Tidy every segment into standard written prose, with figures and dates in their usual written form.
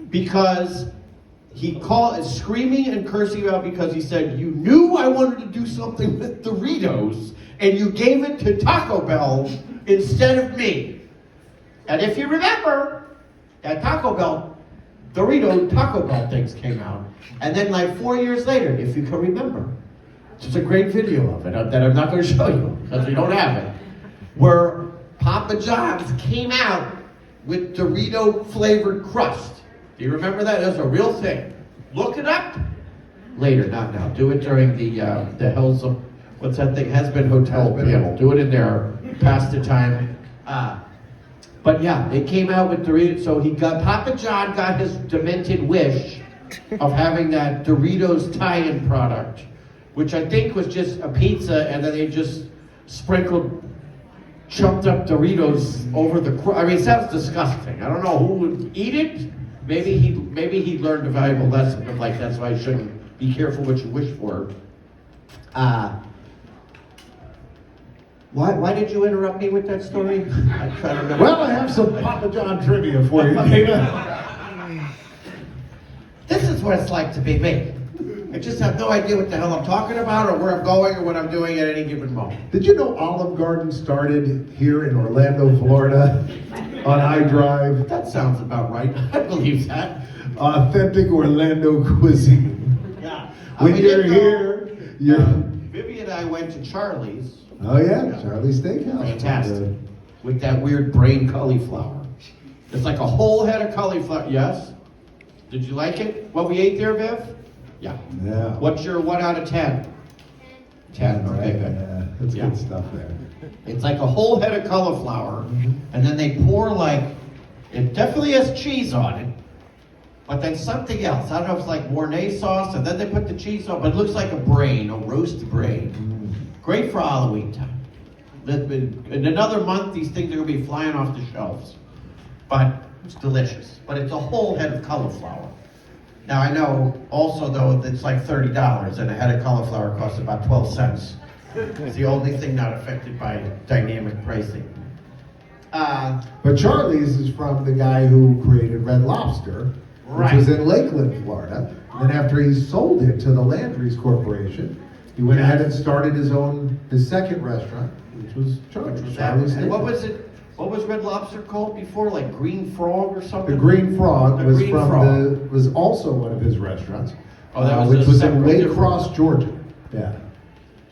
Because he called screaming and cursing out because he said, you knew I wanted to do something with Doritos and you gave it to Taco Bell instead of me. And if you remember, that Dorito Taco Bell things came out. And then like 4 years later, if you can remember, there's a great video of it that I'm not going to show you because we don't have it, where Papa John's came out with Dorito flavored crust. Do you remember that? That's a real thing. Look it up. Later, not now. Do it during the Hells of, what's that thing? Has Been Hotel panel. Do it in there. Pass the time. But yeah, they came out with Doritos. So Papa John got his demented wish of having that Doritos tie-in product, which I think was just a pizza, and then they just sprinkled chunked up Doritos over the crust. I mean, it sounds disgusting. I don't know who would eat it. Maybe he learned a valuable lesson of like, that's why you shouldn't be careful what you wish for. Why did you interrupt me with that story? I try to remember. Well, I have some Papa John trivia for you, Dana. This is what it's like to be me. I just have no idea what the hell I'm talking about or where I'm going or what I'm doing at any given moment. Did you know Olive Garden started here in Orlando, Florida on I-Drive? That sounds about right. I believe that. Authentic Orlando cuisine. Yeah. When you're here, Vivian and I went to Charlie's. Oh yeah, Charlie's Steakhouse. Fantastic. With that weird brain cauliflower. It's like a whole head of cauliflower. Yes? Did you like it? What we ate there, Viv? Yeah. Yeah. What's your 1 out of 10? 10, okay, good. Yeah, that's good stuff there. It's like a whole head of cauliflower, and then they pour like, it definitely has cheese on it, but then something else. I don't know if it's like Mornay sauce, and then they put the cheese on, but it looks like a brain, a roast brain. Great for Halloween time. In another month, these things are going to be flying off the shelves. But it's delicious. But it's a whole head of cauliflower. Now I know also though it's like $30 and a head of cauliflower costs about 12 cents. It's the only thing not affected by dynamic pricing. But Charlie's is from the guy who created Red Lobster, which was in Lakeland, Florida. And then after he sold it to the Landry's Corporation, he went ahead and started his second restaurant, which was Charlie's. And what was it? What was Red Lobster called before? Like Green Frog or something? The Green Frog was also one of his restaurants. Oh, that was which was in Waycross, Georgia. Yeah.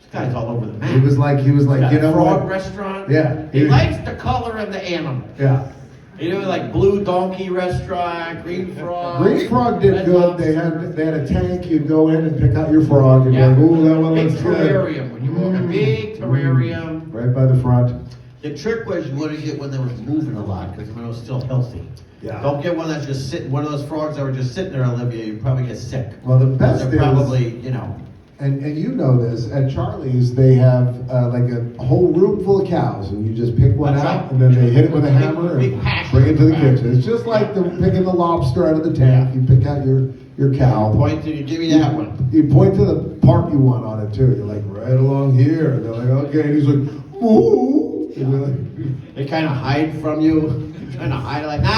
This guy's all over the map. He was like, you know Frog what? restaurant. Yeah. He likes the color and the animal. Yeah. You know, like Blue Donkey Restaurant, Green Frog. Green Frog did Red good. Lobster. They had a tank. You'd go in and pick out your frog, and you're like, ooh, that one big looks good. terrarium. When you walk a big terrarium. Right by the front. The trick was you want to get one that was moving a lot because when it was still healthy. Yeah. Don't get one that's just sitting. One of those frogs that were just sitting there, Olivia. You probably get sick. Well, the best They're is probably, you know. And you know this, at Charlie's they have like a whole room full of cows, and you just pick one That's out, right. and then they hit it with a hammer Big and hash. bring it to the kitchen. It's just like picking the lobster out of the tank. You pick out your cow. Point to you. Give me that one. You point to the part you want on it too. You're like, right along here. And they're like, okay. And he's like, ooh. And you're like, They kind of hide from you. You're trying to hide like, nah,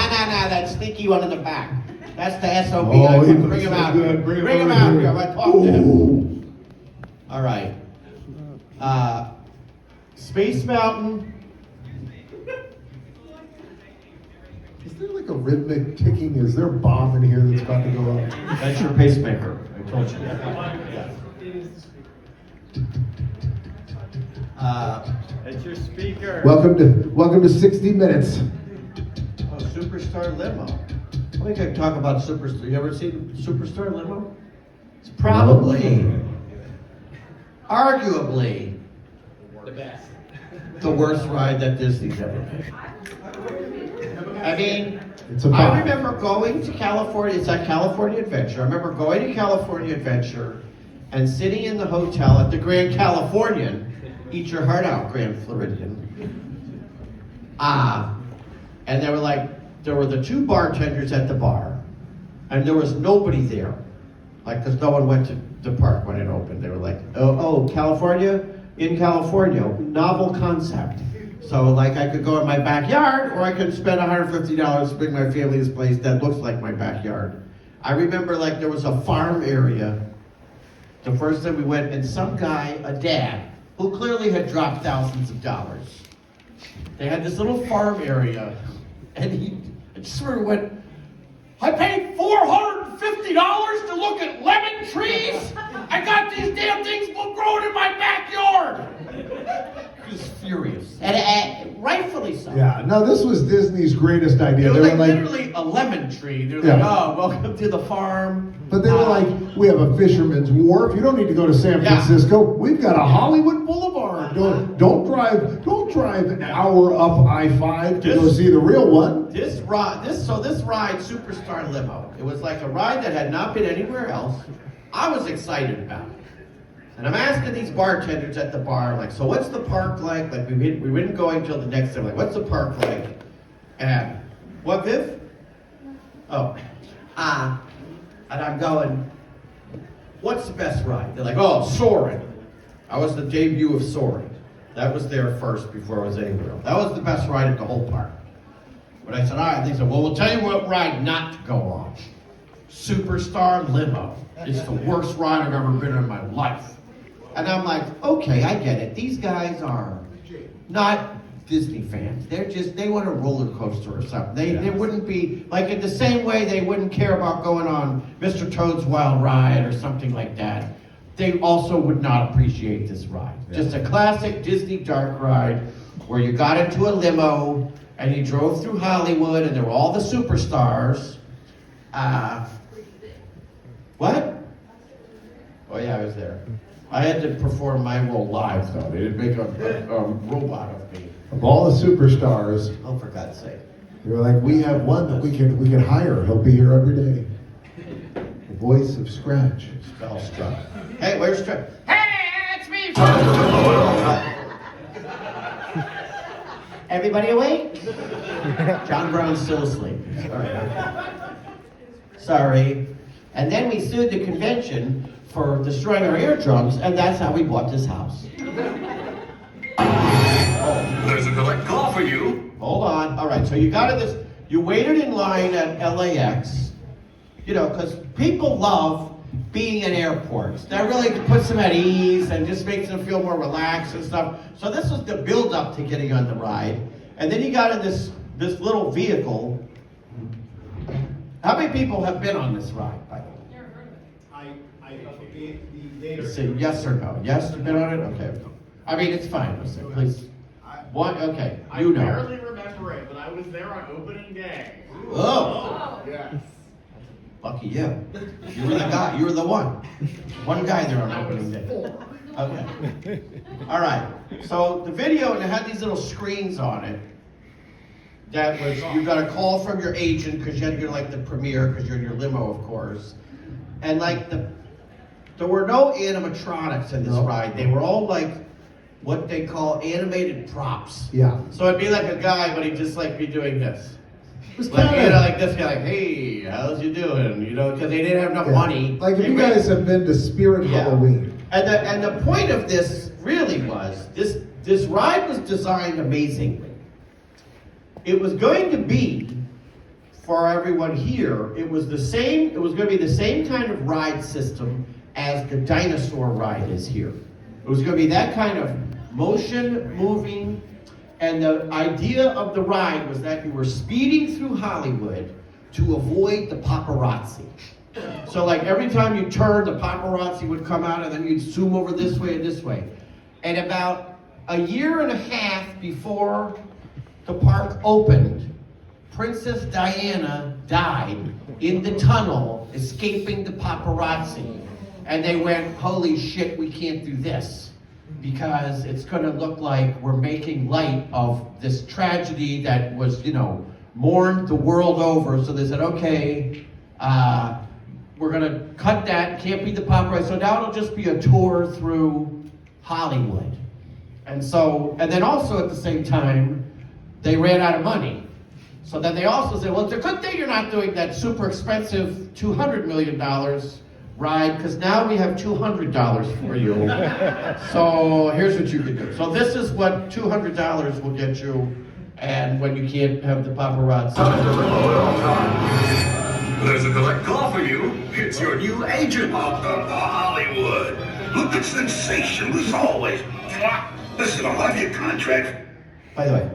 that sneaky one in the back. That's the SOB. Oh, he Bring him out. good. Bring him out here. I talk to him. All right. Space Mountain. Is there like a rhythmic ticking? Is there a bomb in here that's about to go off? That's your pacemaker. I told you that. It's your speaker. Welcome to 60 Minutes. Oh, Superstar Limo. We could talk about Superstar. You ever seen Superstar Limo? It's probably, arguably, The best. the worst ride that Disney's ever made. I mean, It's a I vibe. remember going to California. It's at California Adventure. I remember going to California Adventure and sitting in the hotel at the Grand Californian. Eat your heart out, Grand Floridian. And there were the two bartenders at the bar, and there was nobody there, like, because no one went to the park when it opened. They were like, oh, California? In California, novel concept. So like I could go in my backyard, or I could spend $150 to bring my family to this place that looks like my backyard. I remember like there was a farm area. The first time we went, and some guy, a dad, who clearly had dropped thousands of dollars. They had this little farm area, and he just sort of went, I paid $450 to look at lemon trees? I got these damn things growing in my backyard! He was furious. And rightfully so. Yeah, no, this was Disney's greatest idea. It They was were like like, literally a lemon tree. They're Yeah. like, oh, welcome to the farm. but they were like, we have a fisherman's wharf. You don't need to go to San Yeah. Francisco. We've got a Hollywood Boulevard. Don't drive an hour up I-5 to go This- see the real one. This ride, Superstar Limo, it was like a ride that had not been anywhere else. I was excited about it. And I'm asking these bartenders at the bar, like, so what's the park like? Like, we didn't go until the next day. Like, what's the park like? And, what, Viv? Oh, and I'm going, what's the best ride? They're like, oh, Soarin'. I was the debut of Soarin'. That was there first before it was anywhere else. That was the best ride at the whole park. But I said, all right. They said, well, we'll tell you what ride not to go on. Superstar Limo. It's the worst ride I've ever been in my life. And I'm like, okay, I get it. These guys are not Disney fans. They want a roller coaster or something. They wouldn't be, like in the same way they wouldn't care about going on Mr. Toad's Wild Ride or something like that. They also would not appreciate this ride. Yeah. Just a classic Disney dark ride where you got into a limo and you drove through Hollywood and there were all the superstars. What? Oh yeah, I was there. I had to perform my role live though. They didn't make a robot of me. Of all the superstars, Oh, for God's sake. they were like, we have one that we can hire. He'll be here every day. The voice of Scratch. Spellstruck. Hey, where's Struck? Hey, it's me! Everybody awake? John Brown's still asleep. Sorry. And then we sued the convention for destroying our eardrums, and that's how we bought this house. There's a collect call for you. Hold on. All right, so you waited in line at LAX, because people love being in airports. That really puts them at ease and just makes them feel more relaxed and stuff. So this was the build-up to getting on the ride. And then you got in this little vehicle. How many people have been on this ride, by the way? Say yes or no. Yes, you've been on it? Okay. I mean, it's fine. Listen, please. What? Okay. I barely remember it, but I was there on opening day. Oh. Yes. Lucky you. You were the guy. You were the one. One guy there on opening day. Okay. All right. So the video, and it had these little screens on it. That was, you got a call from your agent because you're like the premiere because you're in your limo, of course. And like there were no animatronics in this ride. They were all like what they call animated props. Yeah. So it'd be like a guy, but he'd just like be doing this. It was Like, kinda- like this guy, like, hey, how's you doing? Because they didn't have enough money. Like if They you went- guys have been to Spirit Yeah. Halloween. And the point of this really was, this ride was designed amazingly. It was going to be, for everyone here, it was going to be the same kind of ride system as the dinosaur ride is here. It was going to be that kind of motion, moving, and the idea of the ride was that you were speeding through Hollywood to avoid the paparazzi. So like every time you turned, the paparazzi would come out and then you'd zoom over this way and this way. And about a year and a half before the park opened, Princess Diana died in the tunnel escaping the paparazzi. And they went, holy shit, we can't do this because it's going to look like we're making light of this tragedy that was, mourned the world over. So they said, okay, we're going to cut that, can't be the paparazzi. So now it'll just be a tour through Hollywood. And then also at the same time, they ran out of money. So then they also said, well, it's a good thing you're not doing that super expensive $200 million ride, because now we have $200 for you. So here's what you can do. So this is what $200 will get you, and when you can't have the paparazzi. There's a collect call for you. It's your new agent. Welcome to Hollywood. Looking sensational as always. Listen, I'll have your contract. By the way,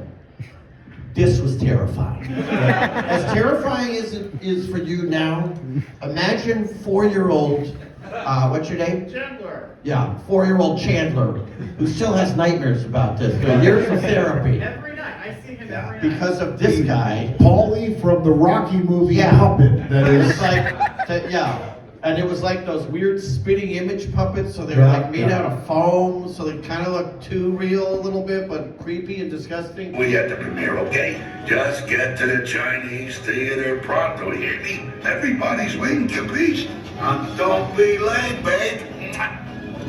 this was terrifying. As terrifying as it is for you now, imagine 4-year-old, what's your name? Chandler. Yeah, 4-year-old Chandler, who still has nightmares about this. But years of therapy Every night. I see him every night. because of this guy. Paulie from the Rocky movie Yeah. Puppet. That It is. was like, yeah. And it was like those weird spitting image puppets, so they were Yeah, like made yeah. out of foam, so they kind of look too real a little bit, but creepy and disgusting. We had the premiere, okay? Just get to the Chinese theater pronto, you hear me? Everybody's waiting, capiche? And don't be late, babe.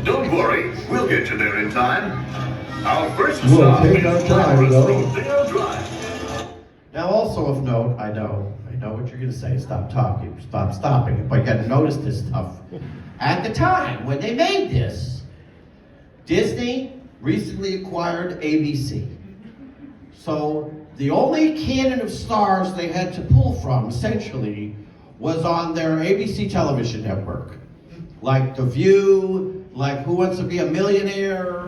Don't worry, we'll get you there in time. Our first We'll stop take is our time, though. Rodeo Drive. Now, also of note, I know what you're gonna say. Stop talking, stop stopping it. But you gotta notice this stuff. At the time when they made this, Disney recently acquired ABC. So the only canon of stars they had to pull from, essentially, was on their ABC television network. Like The View, like Who Wants to Be a Millionaire,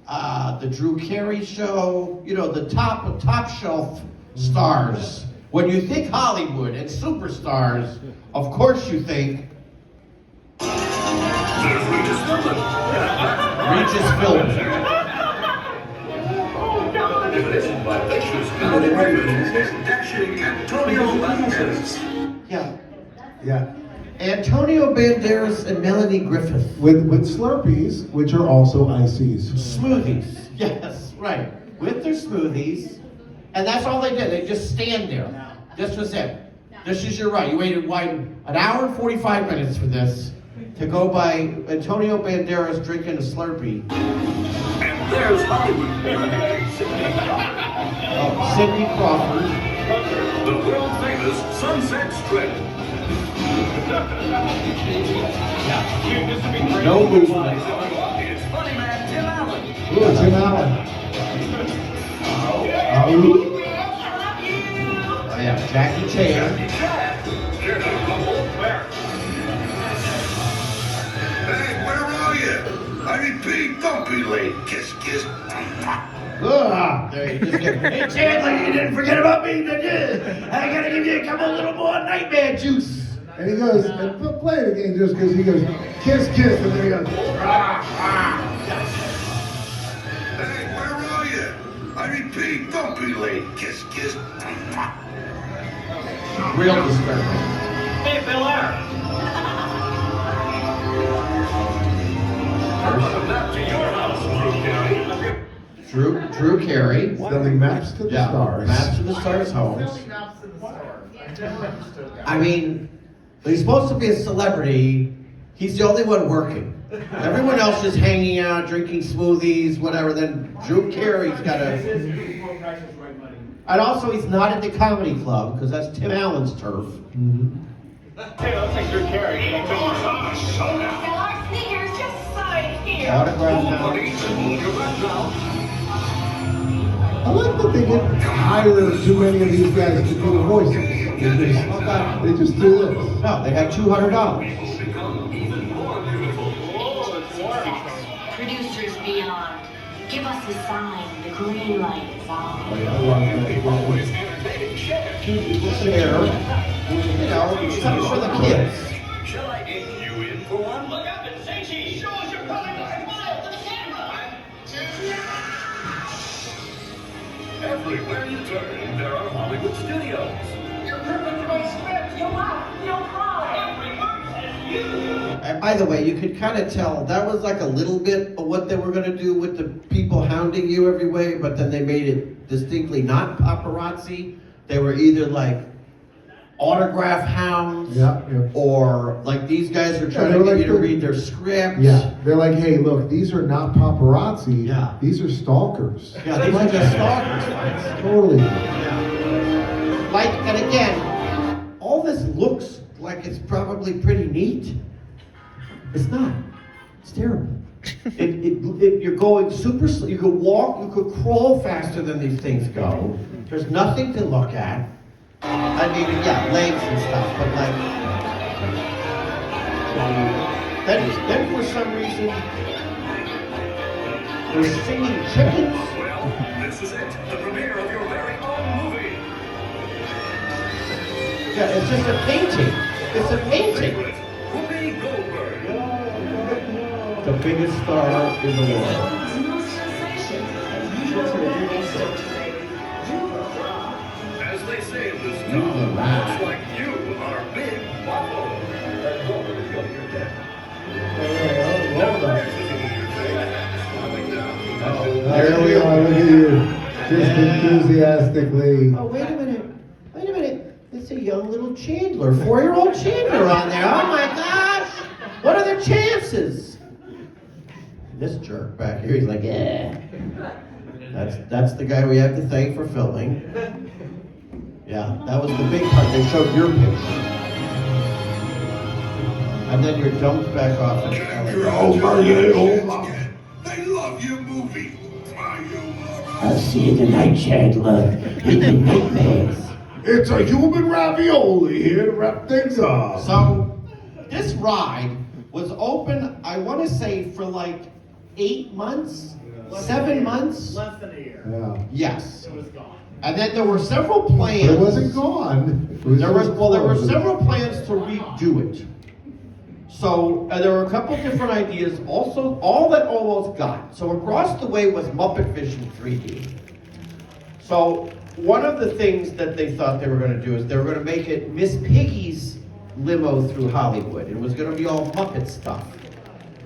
the Drew Carey Show, you know, the top shelf stars. When you think Hollywood and superstars, of course you think There's Regis Philbin. Regis Philbin. If it isn't vivacious, now the Ravens is dashing Antonio Banderas. Yeah. Yeah. Antonio Banderas and Melanie Griffith. With Slurpees, which are also ices. Smoothies. Yes, right. With their smoothies. And that's all they did. They just stand there. This was it. This is your right. You waited an hour and 45 minutes for this to go by Antonio Banderas drinking a Slurpee. And there's Hollywood beauty, Sidney Crawford. Oh, Sidney Crawford. The world famous Sunset Strip. No movement. It's funny man Tim Allen. Ooh, Tim Allen. Oh, yeah, Jackie Chan. Here's a couple where Hey, where are you? I repeat, don't be late. Kiss, kiss. There you just get, hey Chandler, you didn't forget about me, did you? I gotta give you a couple little more nightmare juice. And he goes, and play it again just because he goes, kiss, kiss, and then he goes, Hey, where are you? I repeat, don't be late. Kiss, kiss. Real disturbing. Hey, Bill Air. welcome back to your house, Drew Carey. Drew Carey. sending maps to the stars. Maps to the Stars homes. Selling maps to the stars. I never understood that. I mean, he's supposed to be a celebrity. He's the only one working. Everyone else is hanging out, drinking smoothies, whatever. Then Drew Carey's got a... And also, he's not at the comedy club, because that's Tim Allen's turf. Hey, looks like Drew Carey. Our sneakers just sign here. Autograph now. Buddy, hold your breath now. I like that they didn't hire too many of these guys to do the voices. They just do this. No, they had $200. Become even more beautiful. Producers beyond. Give us a sign. The green light is on. Always entertaining share. Share. You know, something for the kids. Shall I ink you in for one? Look up and say cheese. Show us your color. Smile to the camera. Everywhere you turn, there are Hollywood studios. You're perfect for my script. You'll laugh. You'll cry. Every word says you. And by the way, you could kind of tell that was like a little bit of what they were going to do with the people hounding you every way, but then they made it distinctly not paparazzi. They were either like autograph hounds, Yeah. or like these guys are trying they to were get like you to the- read their script. Yeah, they're like, hey, look, these are not paparazzi. Yeah. These are stalkers. Yeah, these are just stalkers. Totally. Like, and again, all this looks like it's probably pretty neat. It's not. It's terrible. You're going super slow. You could walk, you could crawl faster than these things go. There's nothing to look at. I mean, yeah, legs and stuff, but like, then for some reason, they're singing chickens. Well, this is it. The premiere of your very own movie. Yeah, it's just a painting. It's a painting. Whoopi Goldberg. The biggest star in the world. As they say in this town, looks like you are Big Waffle. And Goldberg is going to hear that. There we are, look at you. Just enthusiastically. Oh, wait a minute. It's a young little Chandler, 4-year-old Chandler on there. Oh my gosh! What are the chances? This jerk back here, he's like, yeah. That's the guy we have to thank for filming. Yeah, that was the big part. They showed your picture. And then you're dumped back off. They love your movie. I'll see you tonight, Chandler. Making nightmares. It's a human ravioli here to wrap things up. So, this ride was open, I want to say, for like 8 months? 7 months? Less than a year. Yeah. Yes. It was gone. And then there were several plans. But it wasn't gone. It was There were closed. several plans to redo it. So there were a couple different ideas. Also, all that almost got. So across the way was Muppet Vision 3D. So one of the things that they thought they were going to do is they were going to make it Miss Piggy's limo through Hollywood. It was going to be all Muppet stuff.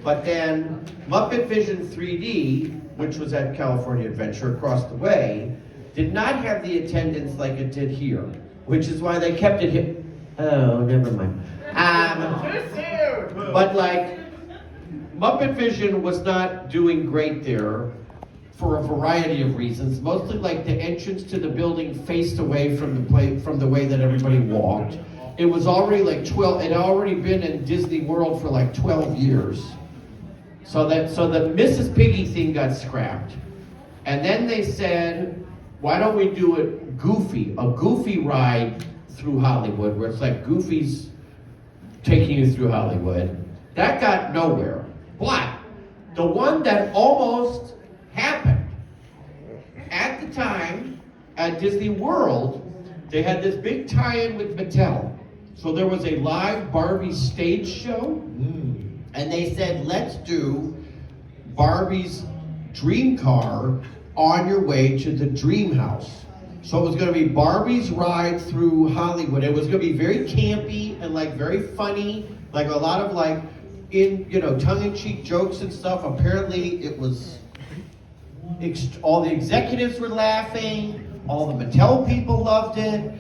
But then Muppet Vision 3D, which was at California Adventure across the way, did not have the attendance like it did here, which is why they kept it here. Oh, never mind. Too soon! But like, Muppet Vision was not doing great there for a variety of reasons. Mostly like the entrance to the building faced away from the way that everybody walked. It was already like it had already been in Disney World for like 12 years. So the Mrs. Piggy thing got scrapped. And then they said, why don't we do it Goofy, a Goofy ride through Hollywood, where it's like Goofy's taking you through Hollywood. That got nowhere. But the one that almost happened, at the time, at Disney World, they had this big tie-in with Mattel. So there was a live Barbie stage show, and they said, let's do Barbie's dream car on your way to the dream house. So it was going to be Barbie's ride through Hollywood. It was going to be very campy and like very funny, like a lot of like tongue-in-cheek jokes and stuff. Apparently it was, all the executives were laughing, all the Mattel people loved it.